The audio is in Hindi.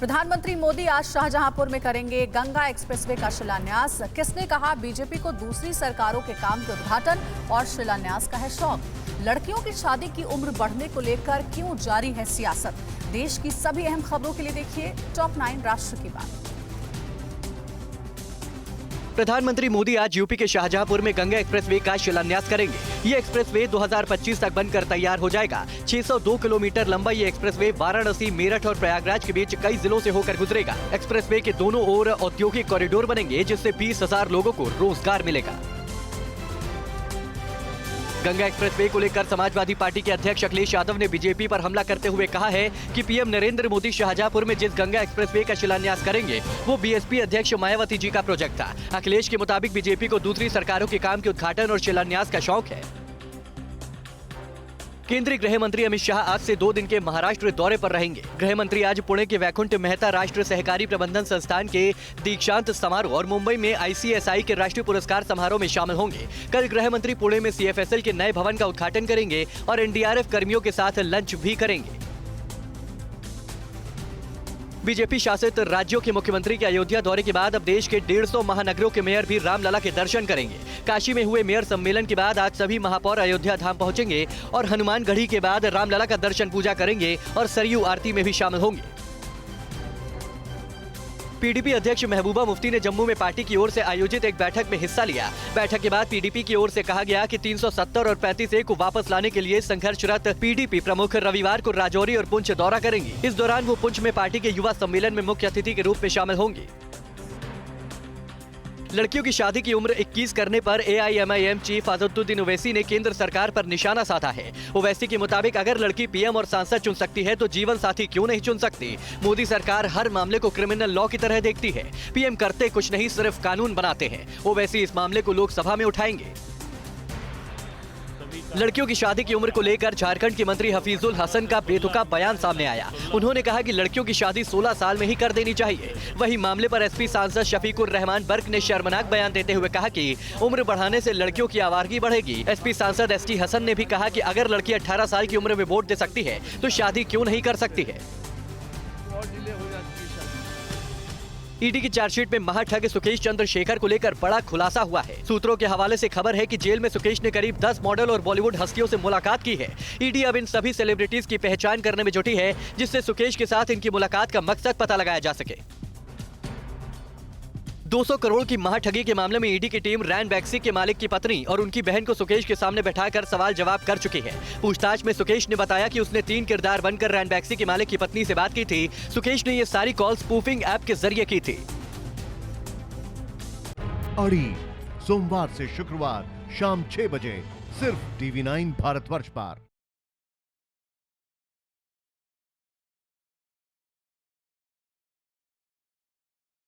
प्रधानमंत्री मोदी आज शाहजहांपुर में करेंगे गंगा एक्सप्रेसवे का शिलान्यास। किसने कहा बीजेपी को दूसरी सरकारों के काम के उद्घाटन और शिलान्यास का है शौक। लड़कियों की शादी की उम्र बढ़ने को लेकर क्यों जारी है सियासत। देश की सभी अहम खबरों के लिए देखिए टॉप 9 राष्ट्र की बात। प्रधानमंत्री मोदी आज यूपी के शाहजहांपुर में गंगा एक्सप्रेसवे का शिलान्यास करेंगे। ये एक्सप्रेसवे 2025 तक बनकर तैयार हो जाएगा। 602 किलोमीटर लंबा ये एक्सप्रेसवे वाराणसी, मेरठ और प्रयागराज के बीच कई जिलों से होकर गुजरेगा। एक्सप्रेसवे के दोनों ओर औद्योगिक कॉरिडोर बनेंगे, जिससे 20,000 लोगों को रोजगार मिलेगा। गंगा एक्सप्रेसवे को लेकर समाजवादी पार्टी के अध्यक्ष अखिलेश यादव ने बीजेपी पर हमला करते हुए कहा है कि पीएम नरेंद्र मोदी शाहजहांपुर में जिस गंगा एक्सप्रेसवे का शिलान्यास करेंगे वो बीएसपी अध्यक्ष मायावती जी का प्रोजेक्ट था। अखिलेश के मुताबिक बीजेपी को दूसरी सरकारों के काम के उद्घाटन और शिलान्यास का शौक है। केंद्रीय गृह मंत्री अमित शाह आज से 2 दिन के महाराष्ट्र दौरे पर रहेंगे। गृह मंत्री आज पुणे के वैकुंठ मेहता राष्ट्रीय सहकारी प्रबंधन संस्थान के दीक्षांत समारोह और मुंबई में ICSI के राष्ट्रीय पुरस्कार समारोह में शामिल होंगे। कल गृह मंत्री पुणे में CFSL के नए भवन का उद्घाटन करेंगे और NDRF कर्मियों के साथ लंच भी करेंगे। बीजेपी शासित राज्यों के मुख्यमंत्री के अयोध्या दौरे के बाद अब देश के 150 महानगरों के मेयर भी रामलला के दर्शन करेंगे। काशी में हुए मेयर सम्मेलन के बाद आज सभी महापौर अयोध्या धाम पहुंचेंगे और हनुमानगढ़ी के बाद रामलला का दर्शन पूजा करेंगे और सरयू आरती में भी शामिल होंगे। पीडीपी अध्यक्ष महबूबा मुफ्ती ने जम्मू में पार्टी की ओर से आयोजित एक बैठक में हिस्सा लिया। बैठक के बाद पीडीपी की ओर से कहा गया कि 370 और 35A को वापस लाने के लिए संघर्षरत पीडीपी प्रमुख रविवार को राजौरी और पुंछ दौरा करेंगी। इस दौरान वो पुंछ में पार्टी के युवा सम्मेलन में मुख्य अतिथि के रूप में शामिल होंगे। लड़कियों की शादी की उम्र 21 करने पर AIMIM चीफ अजहदुद्दीन ओवैसी ने केंद्र सरकार पर निशाना साधा है। ओवैसी के मुताबिक अगर लड़की पीएम और सांसद चुन सकती है तो जीवन साथी क्यों नहीं चुन सकती। मोदी सरकार हर मामले को क्रिमिनल लॉ की तरह देखती है। पीएम करते कुछ नहीं, सिर्फ कानून बनाते हैं। ओवैसी इस मामले को लोकसभा में उठाएंगे। लड़कियों की शादी की उम्र को लेकर झारखंड के मंत्री हफीजुल हसन का बेतुका बयान सामने आया। उन्होंने कहा कि लड़कियों की शादी 16 साल में ही कर देनी चाहिए। वहीं मामले पर एसपी सांसद शफीकुर रहमान बर्क ने शर्मनाक बयान देते हुए कहा कि उम्र बढ़ाने से लड़कियों की आवारगी बढ़ेगी। एसपी सांसद ST हसन ने भी कहा कि अगर लड़की 18 साल की उम्र में वोट दे सकती है तो शादी क्यों नहीं कर सकती है। ईडी की चार्जशीट में महाठग सुकेश चंद्रशेखर को लेकर बड़ा खुलासा हुआ है। सूत्रों के हवाले से खबर है कि जेल में सुकेश ने करीब 10 मॉडल और बॉलीवुड हस्तियों से मुलाकात की है। ईडी अब इन सभी सेलिब्रिटीज की पहचान करने में जुटी है, जिससे सुकेश के साथ इनकी मुलाकात का मकसद पता लगाया जा सके। 200 करोड़ की महाठगी के मामले में ईडी की टीम रैन बैक्सी के मालिक की पत्नी और उनकी बहन को सुकेश के सामने बैठाकर सवाल जवाब कर चुकी है। पूछताछ में सुकेश ने बताया कि उसने 3 किरदार बनकर रैन बैक्सी के मालिक की पत्नी से बात की थी। सुकेश ने ये सारी कॉल स्पूफिंग ऐप के जरिए की थी। अड़ी सोमवार से शुक्रवार शाम 6 बजे सिर्फ TV9 भारतवर्ष पर।